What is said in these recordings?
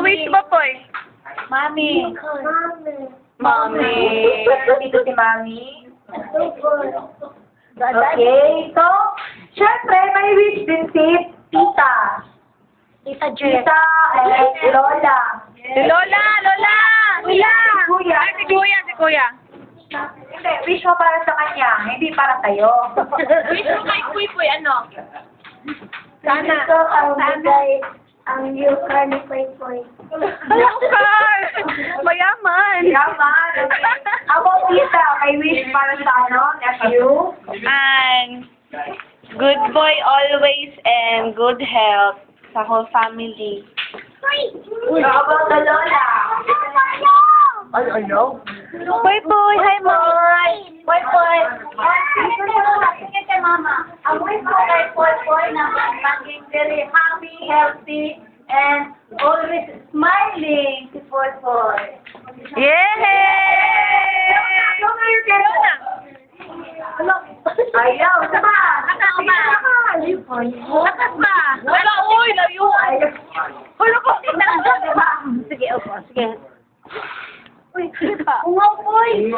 wish mo, Poy. Mami. Mami. Dito si Mami. Okay, so, syempre, may wish din si Tita. Tita Jet. Tita and Lola. Si Lola! Lola! Kuya! Kuya! Ay, si Kuya, si Kuya. Hindi, wish mo para sa kanya, hindi para sa'yo. Wish mo kay Kuy, Poy, ano? Sana. Gusto ang bigay ang new car ni Poy Poy. Car! Mayaman! Yaman, okay. Ako, Tita, may wish para sa nephew. And good boy always and good health sa whole family. How about the Lola? Ano? Boy, boy! Hi, Moy! Poy Poy. Sige kay Mama. Ang wish ko kay Poy Poy na maging very happy, healthy, and always smiling si Poy Poy. Yay! Ayaw, sama! Lakas ba? Wala, uy! Layo! Wala ko! Sige, opo. Sige. Uy, ka. Ungaw, Poy.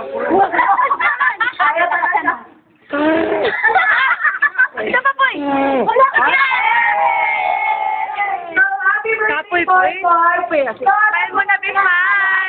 Ayaw talaga. Isa pa, boy! Wala ka. So, happy birthday, Kapoy, Poy Poy. Poy! Smile mo na, Big Man!